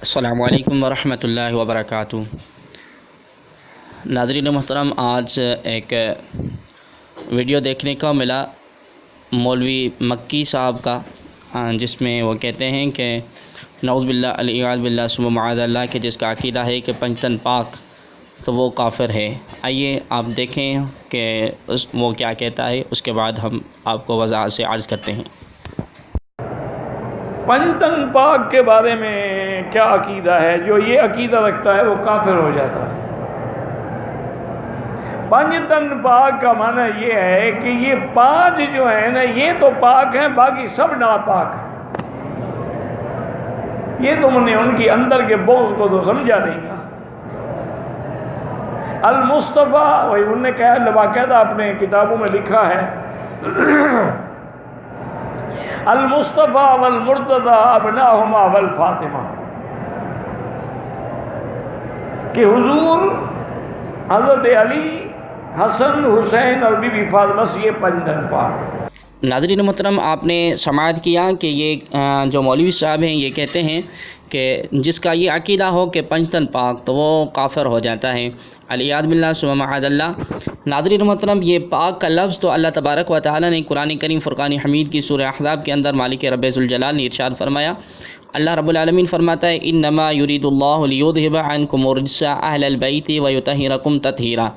السلام علیکم ورحمۃ اللہ وبرکاتہ۔ ناظرین محترم، آج ایک ویڈیو دیکھنے کو ملا مولوی مکی صاحب کا، جس میں وہ کہتے ہیں کہ نعوذ باللہ العیاذ باللہ ثم معاذ اللہ کہ جس کا عقیدہ ہے کہ پنجتن پاک تو وہ کافر ہے۔ آئیے آپ دیکھیں کہ وہ کیا کہتا ہے، اس کے بعد ہم آپ کو وضاحت سے عرض کرتے ہیں۔ پنجتن پاک کے بارے میں کیا عقیدہ ہے؟ جو یہ عقیدہ رکھتا ہے وہ کافر ہو جاتا ہے۔ پنجتن پاک کا معنی یہ ہے کہ یہ پانچ جو ہیں نا، یہ تو پاک ہیں، باقی سب ناپاک ہیں۔ یہ تم نے ان کی اندر کے بغض کو تو سمجھا نہیں نا۔ المصطفیٰ، وہی انہوں نے کہا، باقاعدہ اپنے کتابوں میں لکھا ہے، المصطفیٰ والمرتضیٰ ابناہما والفاطمہ، کہ حضور حضرت علی، حسن، حسین اور بی بی فاطمہ سے یہ پنجتن پاک۔ ناظرین محترم، آپ نے سماعت کیا کہ یہ جو مولوی صاحب ہیں یہ کہتے ہیں کہ جس کا یہ عقیدہ ہو کہ پنجتن پاک تو وہ کافر ہو جاتا ہے، العیاذ باللہ ثم معاذ اللہ۔ ناظرین محترم، یہ پاک کا لفظ تو اللہ تبارک و تعالیٰ نے قرآن کریم فرقان حمید کی سورہ احزاب کے اندر مالک رب ذوالجلال نے ارشاد فرمایا۔ اللہ رب العالمین فرماتا ہے انما یرید اللہ لیذھب عنکم الرجس اہل البیت ویطہرکم تطہیرا،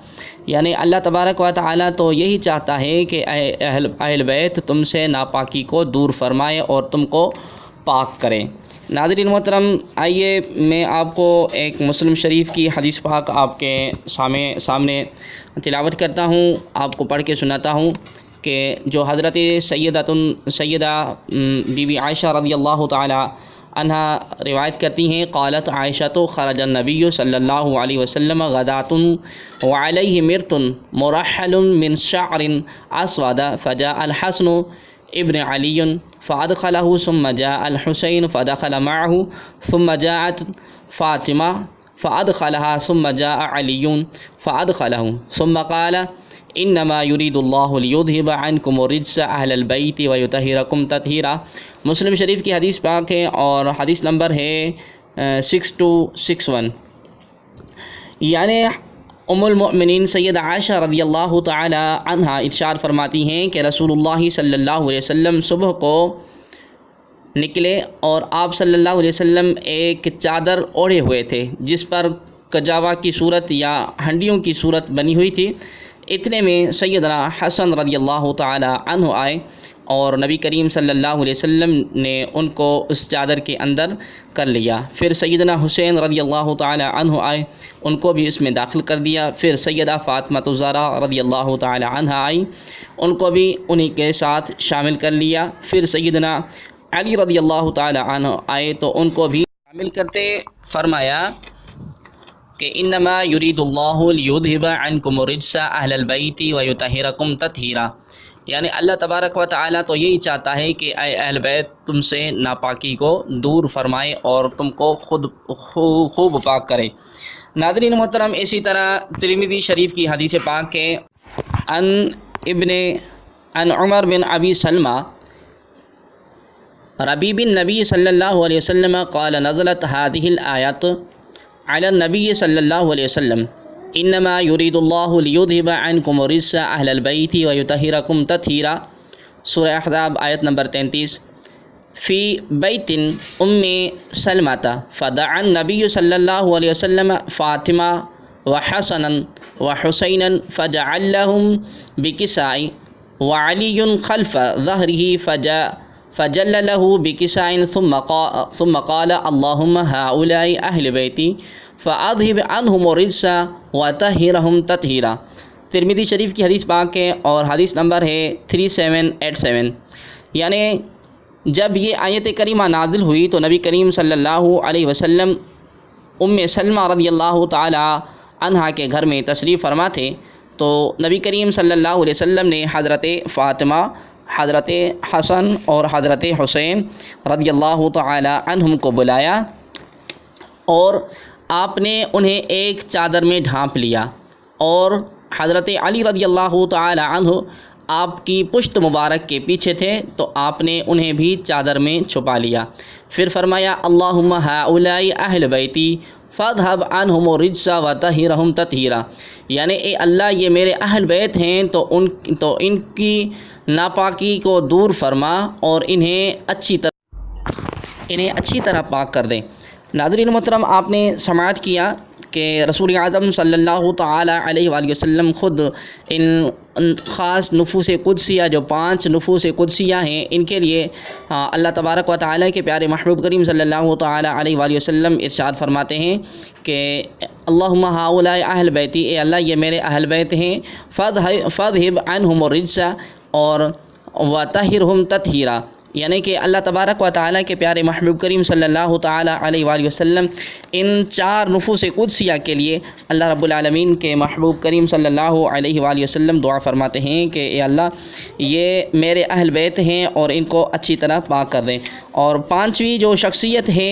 یعنی اللہ تبارک و تعالیٰ تو یہی چاہتا ہے کہ اہل بیت تم سے ناپاکی کو دور فرمائے اور تم کو پاک کرے۔ ناظرین محترم، آئیے میں آپ کو ایک مسلم شریف کی حدیث پاک آپ کے سامنے تلاوت کرتا ہوں، آپ کو پڑھ کے سناتا ہوں کہ جو حضرت سیدہ بی بی عائشہ رضی اللہ تعالی عنہا روایت کرتی ہیں، قالت عائشہ خرج النبی صلی اللہ علیہ وسلم غداۃ وعلیہ مرط مرحل من شعر اسود فجاء الحسن ابن علی فادخلہ ثم جاء الحسین فدخل معه ثم جاءت فاطمہ فادخلها ثم جاء علی فادخلہ ثم قال انما یرید اللہ لیذھب عنکم الرجس اہل البیت ویطہرکم تطہیرا۔ مسلم شریف کی حدیث پاک ہے اور حدیث نمبر ہے 6261۔ یعنی ام المؤمنین سیدہ عائشہ رضی اللہ تعالی عنہا ارشاد فرماتی ہیں کہ رسول اللہ صلی اللہ علیہ وسلم صبح کو نکلے اور آپ صلی اللہ علیہ وسلم ایک چادر اوڑھے ہوئے تھے جس پر کجاوا کی صورت یا ہنڈیوں کی صورت بنی ہوئی تھی۔ اتنے میں سیدنا حسن رضی اللہ تعالی عنہ آئے اور نبی کریم صلی اللہ علیہ وسلم نے ان کو اس چادر کے اندر کر لیا۔ پھر سیدنا حسین رضی اللہ تعالی عنہ آئے، ان کو بھی اس میں داخل کر دیا۔ پھر سیدہ فاطمہ الزہرا رضی اللہ تعالی عنہ آئی، ان کو بھی انہی کے ساتھ شامل کر لیا۔ پھر سیدنا علی رضی اللہ تعالی عنہ آئے تو ان کو بھی شامل کرتے فرمایا کہ انما یرید اللہ لیذھب عنکم الرجس اہل البیت ویطہرکم تطہیرا، یعنی اللہ تبارک و تعالیٰ تو یہی چاہتا ہے کہ اے اہل بیت تم سے ناپاکی کو دور فرمائے اور تم کو خود خوب پاک کرے۔ ناظرین محترم، اسی طرح ترمذی شریف کی حدیث پاک ہے عن عمر بن ابی سلمہ ربیب النبی صلی اللہ علیہ وسلم قال نزلت هذه الآیات علی النبی صلی اللہ علیہ وسلم انما یرید اللہ لیذھب عنکم الرجس اہل البیت ویطہرکم تطہیرا، سورہ احزاب آیت نمبر 33۔ فی بیت ام سلمۃ فدعا النبی صلی اللہ علیہ وسلم فاطمہ وحسنا وحسینا فجعل لهم بکساء وعلی خلف ظہرہ فجل له بکساء ثم قال اللہم ہؤلاء اہل بیتی فاذھب عنہم الرجس وطہرہم تطہیرا۔ ترمذی شریف کی حدیث پاک ہے اور حدیث نمبر ہے 3787۔ یعنی جب یہ آیت کریمہ نازل ہوئی تو نبی کریم صلی اللہ علیہ وسلم ام سلمہ رضی اللہ تعالی عنہا کے گھر میں تشریف فرما تھے، تو نبی کریم صلی اللہ علیہ وسلم نے حضرت فاطمہ، حضرت حسن اور حضرت حسین رضی اللہ تعالی عنہم کو بلایا اور آپ نے انہیں ایک چادر میں ڈھانپ لیا، اور حضرت علی رضی اللہ تعالی عنہ آپ کی پشت مبارک کے پیچھے تھے تو آپ نے انہیں بھی چادر میں چھپا لیا۔ پھر فرمایا اللہم ہؤلاء اہل بیتی فاذھب عنہم الرجس وطہرہم تطہیرا، یعنی اے اللہ یہ میرے اہل بیت ہیں تو ان کی ناپاکی کو دور فرما اور انہیں اچھی طرح پاک کر دیں۔ ناظرین محترم، آپ نے سماعت کیا کہ رسول اعظم صلی اللہ تعالی علیہ وآلہ وسلم خود ان خاص نفوس قدسیہ جو 5 نفوس قدسیہ ہیں ان کے لیے اللہ تبارک و تعالی کے پیارے محبوب کریم صلی اللہ تعالی علیہ وآلہ وسلم ارشاد فرماتے ہیں کہ اللہم ہؤلاء اہل بیتی، اے اللہ یہ میرے اہل بیت ہیں، فاذھب عنہم الرجس اور وطہرہم تطہیرا، یعنی کہ اللہ تبارک و تعالیٰ کے پیارے محبوب کریم صلی اللہ تعالیٰ علیہ وآلہ وسلم ان 4 نفوس قدسیہ کے لیے اللہ رب العالمین کے محبوب کریم صلی اللہ علیہ وآلہ وسلم دعا فرماتے ہیں کہ اے اللہ یہ میرے اہل بیت ہیں اور ان کو اچھی طرح پاک کر دیں۔ اور 5ویں جو شخصیت ہے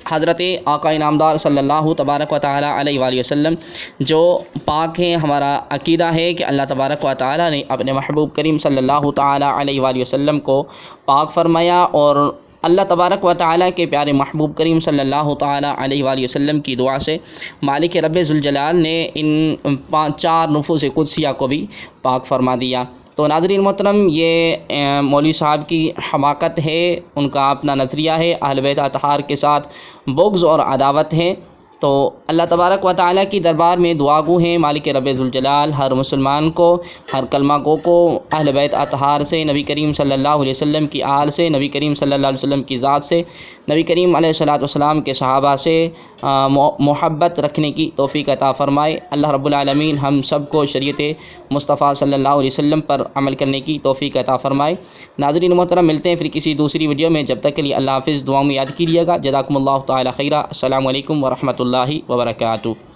حضرت آقا انعامدار صلی اللہ تبارک و تعالیٰ علیہ وآلہ وسلم جو پاک ہیں، ہمارا عقیدہ ہے کہ اللہ تبارک و تعالیٰ نے اپنے محبوب کریم صلی اللہ تعالیٰ علیہ وآلہ وسلم کو پاک فرمایا، اور اللہ تبارک و تعالیٰ کے پیارے محبوب کریم صلی اللہ تعالیٰ علیہ وآلہ وسلم کی دعا سے مالک رب ذوالجلال نے ان 4 نفوس قدسیہ کو بھی پاک فرما دیا۔ تو ناظرین محترم، یہ مولوی صاحب کی حماقت ہے، ان کا اپنا نظریہ ہے، اہل بیت اطہار کے ساتھ بغض اور عداوت ہے۔ تو اللہ تبارک و تعالیٰ کی دربار میں دعا گو ہیں مالک رب ذوالجلال ہر مسلمان کو، ہر کلمہ گو کو اہل بیت اطہار سے، نبی کریم صلی اللہ علیہ وسلم کی آل سے، نبی کریم صلی اللہ علیہ وسلم کی ذات سے، نبی کریم علیہ الصلوۃ والسلام کے صحابہ سے محبت رکھنے کی توفیق عطا فرمائے۔ اللہ رب العالمین ہم سب کو شریعت مصطفیٰ صلی اللہ علیہ وسلم پر عمل کرنے کی توفیق عطا فرمائے۔ ناظرین محترم، ملتے ہیں پھر کسی دوسری ویڈیو میں، جب تک کے لیے اللہ حافظ، دعاؤں میں یاد کیجیے گا۔ جزاکم اللہ تعالی خیرہ۔ السلام علیکم ورحمۃ اللہ وبرکاتہ۔